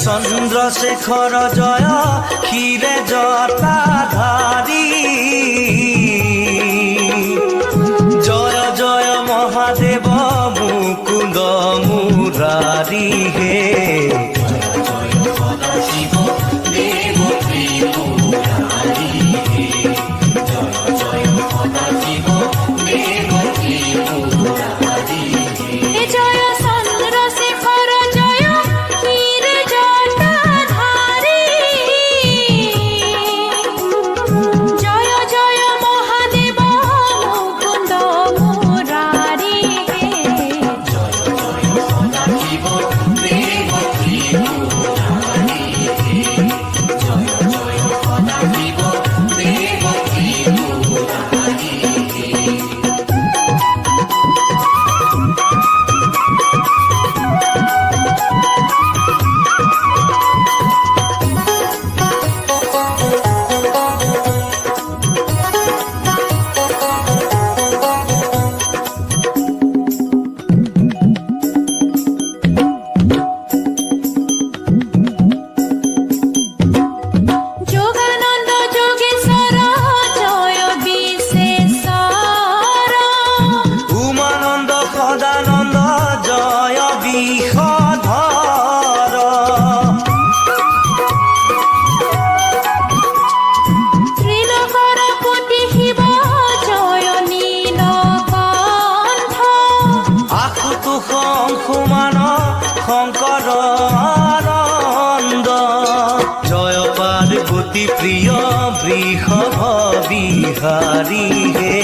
চন্দ্রশেখর জয় ক্ষীরে জটাধারী জয় জয় মহাদেব মুকুন্দ মুরারি হে শঙ্কর আনন্দ জয় পার্বতী প্রিয় বৃষভ বিহারী হে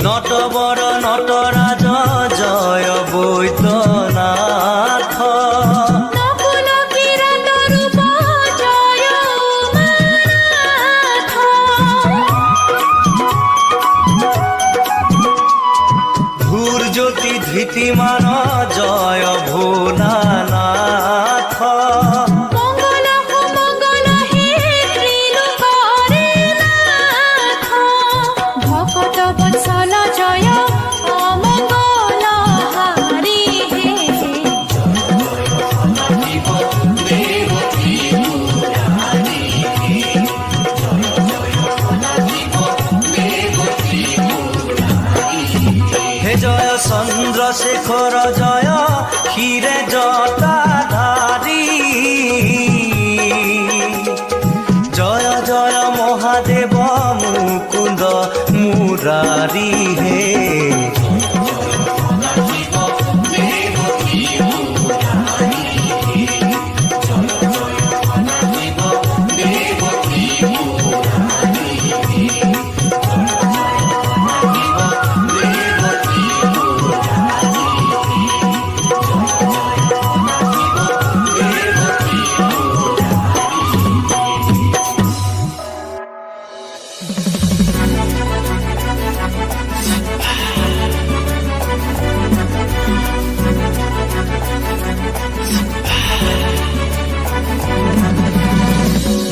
নটবর নটরাজ জয় বৈদ্যনাথ ধূর্জ্যোতি ধৃতিমান জয় ভোলানাথ জয় চন্দ্রশেখর জয় ক্ষীরে জটাধারী জয় জয় মহাদেব মুকুন্দ মুরারি হে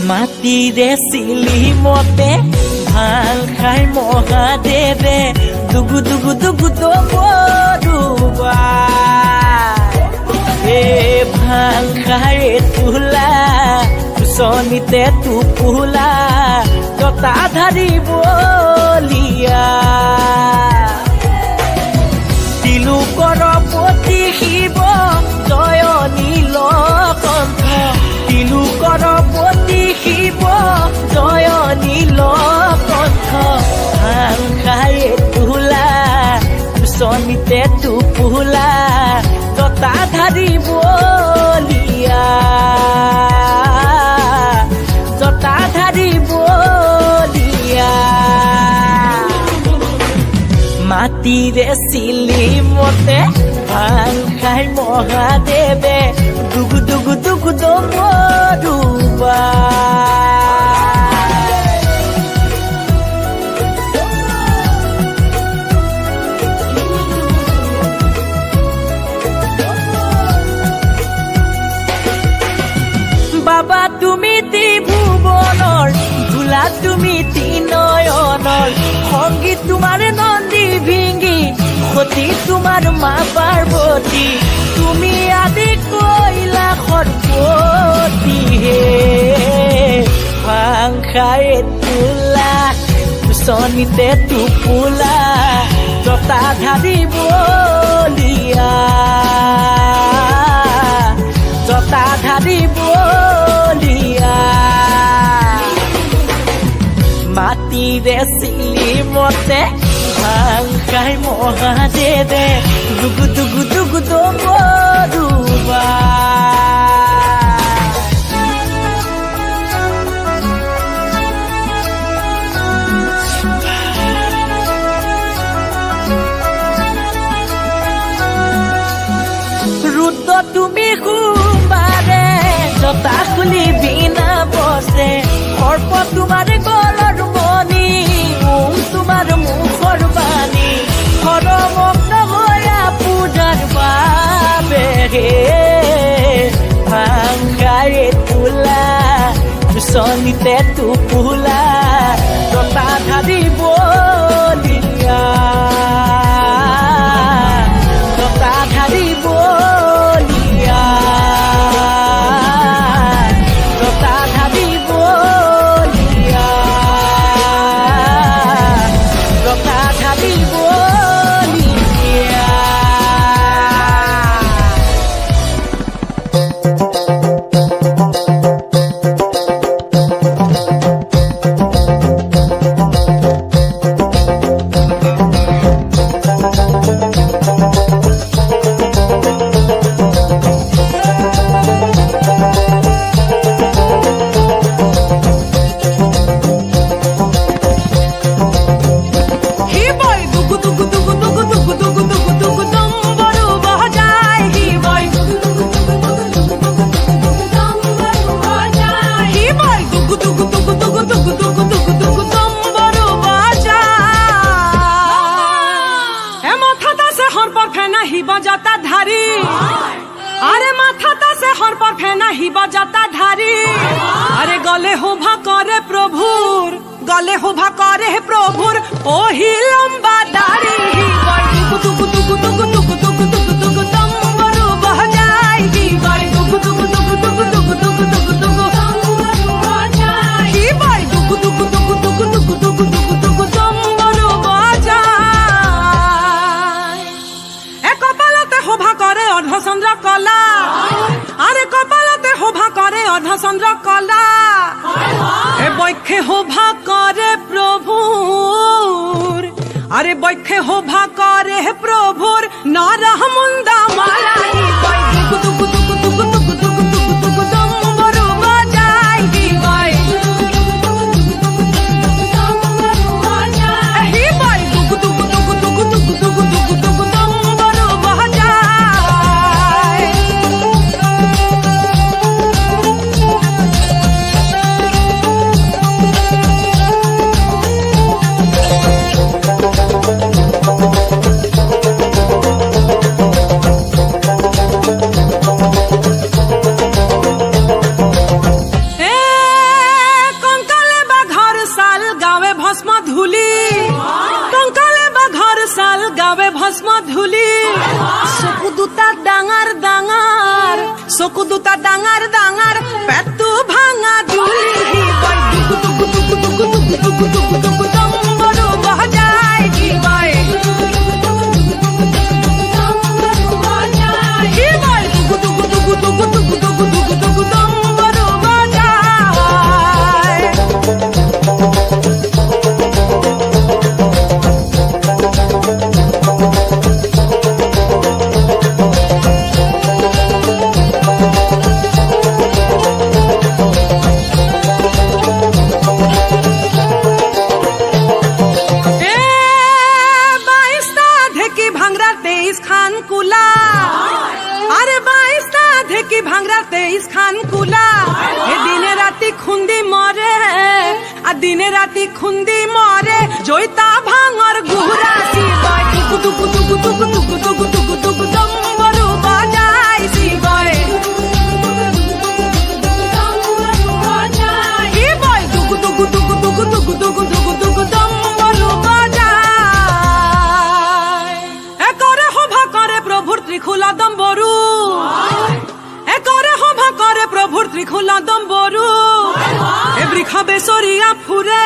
মাটিৰে চিলি মতে ভাল খাই মহাদেৱে দুগু দুগু দুগু দুবা এ ভাল খাই তোলা কুচনিতে টোপোলা জটাধাৰী বলিয়া তিলোকৰ পতি শিৱ জয় নীলকণ্ঠ তিলোকৰ পতি শিৱ জয় নীলকণ্ঠ ভাল খাই তোলা কুচনিতে টোপোলা জটাধাৰী বলিয়া জটাধাৰী বলিয়া মাত মাটিৰে চিলি মতে ভাং খাই মহাদেৱে দুগু দুগু দুগু ডমৰুৱা বাবা তুমি ত্ৰিভুৱনৰ ধূলা তুমি তিনয়নৰ সংগীত তোমাৰ নন্দী ভিঙ্গি সতী তোমাৰ মা পাৰ্বতী তুমি আদি কৈলাসৰ পতি হে ভাং খাই তোলা চনিতে টোপোলা জটাধাৰী বলিয়া জটাধাৰী বলিয়া মাটিৰে চিলি মতে ভাং খাই মহাদেৱে দুগু দুগু দুগু ডমৰুৱা ৰুদ্ৰ তুমি সোমবাৰে জটা খুলি বিনা বসে সৰ্প তোমাৰ গলৰ মণি ওম তোমাৰ মুখৰ বাণী সৰমগ্ন হৈয়া পূজাৰ বাবে হে ভাংগাই তোলা চনিতে টোপোলা জটাধাৰী বলিয়া জটাধাৰী বলিয়া জটাধাৰী বলিয়া জটাধাৰী বলিয়া আরে মাথাটা সে হরপর ফেনা হিবা যাতা ধারি আরে গলে হোভা করে প্রভুর গলে হোভা করে প্রভুর ওহি লম্বা দাড়ি হিবাই দুগু দুগু দুগু দুগু দুগু দুগু দুগু তম্বরু বজাই হিবাই দুগু দুগু দুগু দুগু দুগু দুগু দুগু দুগু তম্বরু বজাই হিবাই দুগু দুগু দুগু দুগু দুগু দুগু দুগু দুগু তম্বরু বজাই এ কপালতে শোভা করে অর্ধচন্দ্র কলা আরে কপালতে শোভা করে অর্ধচন্দ্র কলা এ বক্ষে শোভা করে প্রভুর আরে বক্ষে শোভা করে প্রভুর নরমুন্দা মালা দুগু দুগু দুগু দুগু দুগু দুগু দুগু দুগু তম্বরু বজাই হিবাই হিবাই দুগু দুগু দুগু দুগু দুগু দুগু দুগু দুগু তম্বরু বজাই চকু দুটা ডাঙৰ ডাঙৰ পেটটো ভাঙা দুলি হিবাই দুগু দুগু দুগু দুগু দুগু দুগু দুগু দুগু তম্বরু বজাই হিবাই হিবাই দুগু দুগু দুগু দুগু দুগু দুগু দুগু দুগু তম্বরু বজাই 23 খান কুলা আরে 22 টা ঢেকি ভাঙরা 23 খান কুলা এ দিনে রাতি খুন্দি মরে আর দিনে রাতি খুন্দি মরে জয়তা ভাঙর গুহরাসি বয় টুকু টুকু টুকু টুকু টুকু টুকু টুকু টুকু দম্বরু বাজাইছি বয় ই বয় টুকু টুকু টুকু টুকু টুকু টুকু টুকু টুকু দম্বরু বাজায় এ করে হভা করে প্রভুর ত্রিখোলা দম্বরু এ করে হভা করে প্রভুর ত্রিখোলা দম্বরু এ বৃক্ষ বেসরিয়া ফুরে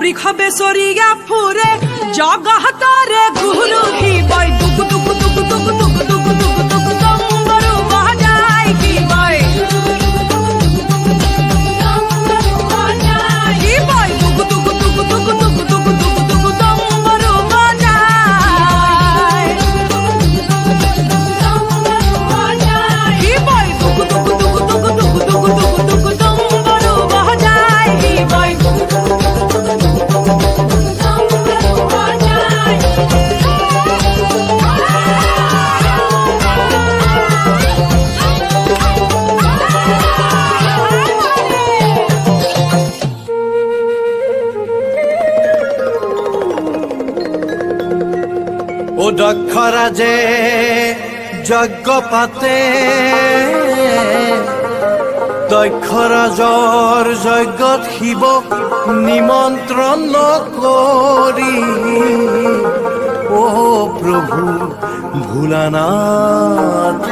বৃক্ষ বেসরিয়া ফুরে জগহতরে গুরু কি বই টুকু টুকু টুকু টুকু টুকু টুকু টুকু টুকু দম্বরু বাজাই কি বই কি বই টুকু টুকু টুকু টুকু টুকু টুকু টুকু টুকু দম্বরু বাজাই কি বই টুকু টুকু টুকু টুকু টুকু টুকু টুকু টুকু দম্বরু বাজাই কি বই ও দক্ষ রাজে যজ্ঞ পাতে দক্ষ ৰাজৰ যজ্ঞত শিৱক নিমন্ত্ৰণ নকৰি ও প্ৰভু ভোলানাথ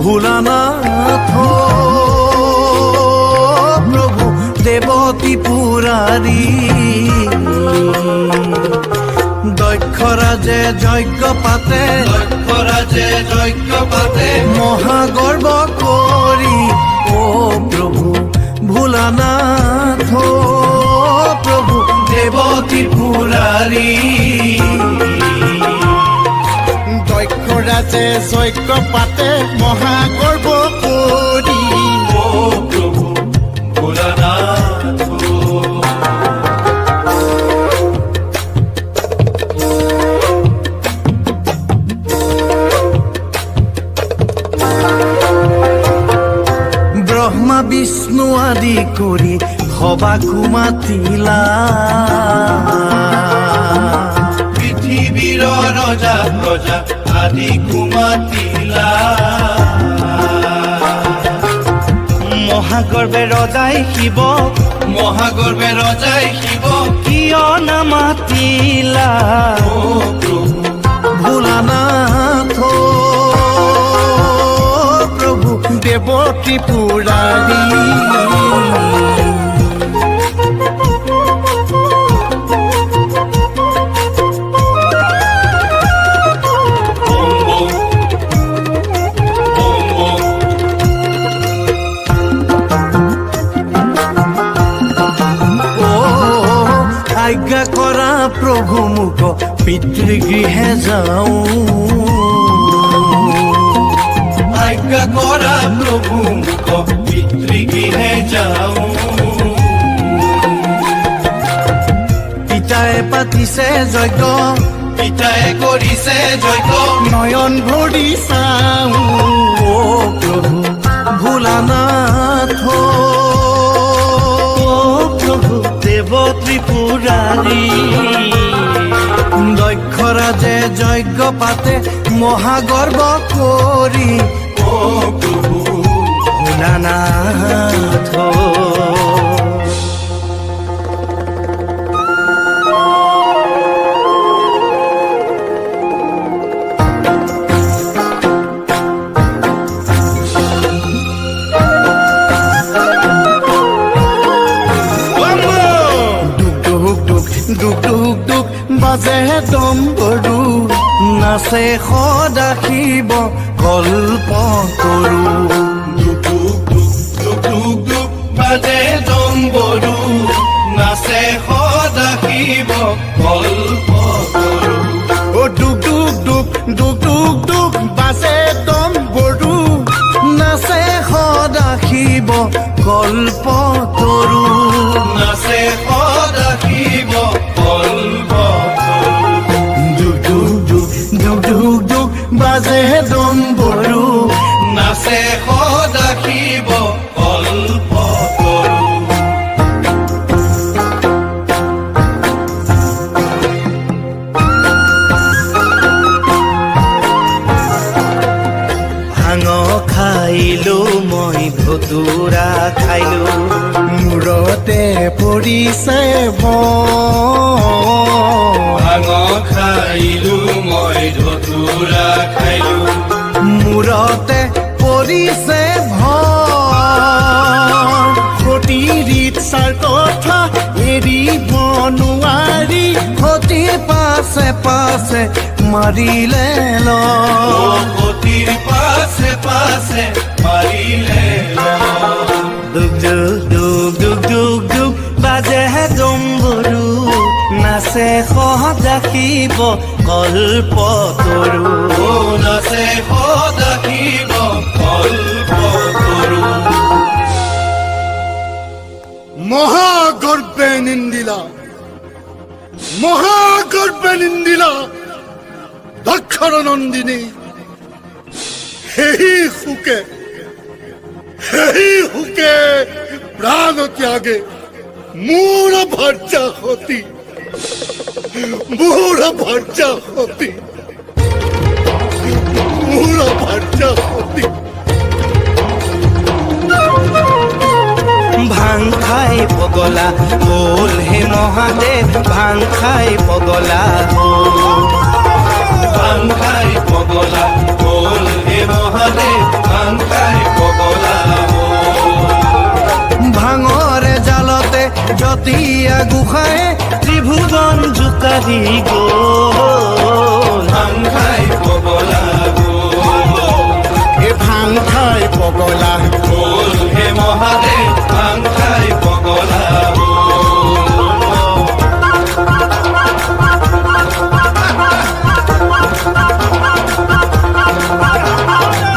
ভোলানাথ প্ৰভু দেৱতী পুৰাৰী দক্ষ ৰাজে যজ্ঞ পাতে মহাগৰ্ব কৰি ও প্ৰভু ভোলানাথ প্ৰভু দেৱতী পুৰাৰী দক্ষ ৰাজে যজ্ঞ পাতে মহাগৰ্ব কৰি ও প্ৰভু ভোলানাথ ব্ৰহ্মা বিষ্ণু আদি কৰি সবাকো মাতিলা পৃথিৱীৰ ৰজা প্ৰজা আদি কুমাতিলা মহাগৰ্বে ৰজাই শিৱ কিয় নামাতিলা ও প্ৰভু ভোলানাথ প্ৰভু দেৱতী পুৰাৰী আজ্ঞা কৰা প্ৰভু মোক পিতৃগৃহে যাওঁ আজ্ঞা কৰা প্ৰভু মোক পিতৃগৃহে যাওঁ পিতায়ে পাতিছে যজ্ঞ পিতায়ে কৰিছে যজ্ঞ নয়ন ভৰি চাওঁ ও প্ৰভু ভোলানাথ প্ৰভু দেৱতী পুৰাৰী দক্ষ ৰাজে যজ্ঞ পাতে মহাগৰ্ব কৰি ও প্ৰভু ভোলানাথ ডুক ডুক ডুক বাজে ডম্বৰু নাচে সদা শিৱ কল্প তৰু ডুক ডুক ডুক বাজে ডম্বৰু নাচে সদা শিৱ কল্প তৰু অ ডুক ডুক ডুক ডুক ডুক ডুক বাজে ডম্বৰু নাচে সদা শিৱ কল্প তৰু নাচে সদা শিৱ কল্প ডুক ডুক ডুক ডুক ডুক ডুক বাজে ডম্বৰু নাচে সদা শিৱ কল্প তৰু ভাঙ খাইলো মই ধতুৰা খাইলো মূৰতে পৰিছে ভাঙ খাইলো মই ধতুৰা খাইলো মূৰতে পৰিছে সতী ৰিক্সাৰ কথা এৰিব নোৱাৰি সতী পাছে পাছে মাৰিলে অতিৰ পাছে পাছে মাৰিলে দুগ দুগ দুগ দুগ দুগ দুগ বাজে ডম্বৰু নাচে সদা শিৱ কল্প তৰু নাচে সদা শিৱ কল্প তৰু মহাগৰ্বে নিন্দিলা দক্ষৰ নন্দিনী সেই সুকে প্ৰাণ ত্যাগে মোৰ ভাৰ্যা সতী ভাং খাই পগলা হ'ল হে মহাদেৱ ভাং খাই পগলা ভাং খাই পগলা হ'ল হে মহাদেৱ ভাং খাই পগলা ভাঙৰে জালতে জতিয়া গোসাঁয়ে ত্ৰিভুৱন জোকাৰি গ'ল ভাং খাই পগলা ভাং খাই পগলা হ'ল হে মহাদেৱ ভাং খাই পগলা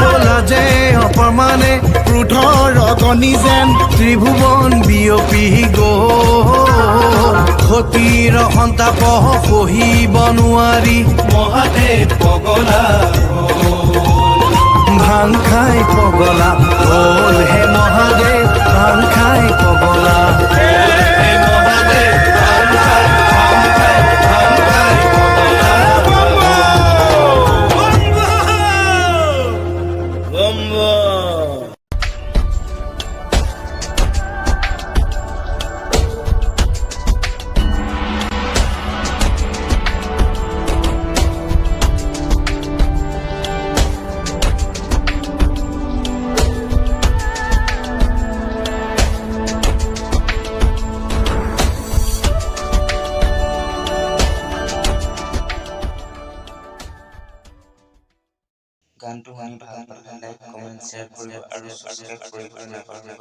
বলা যে অপমানে ক্ৰোধৰ অগনি যেন ত্ৰিভুৱন বিয়পি গ'ল সতীৰ সন্তাপ সহিব নোৱাৰি মহাদেৱ পগলা ভাং খাই পগলা হ'ল হে মহাদেৱ ভাং খাই পগলা হে মহাদেৱ ভাং খাই গানটো শুনি ভাল পালে লাইক কমেণ্ট শ্বেয়াৰ কৰিব আৰু ছাবস্ক্ৰাইব কৰিব নাপাহৰিব।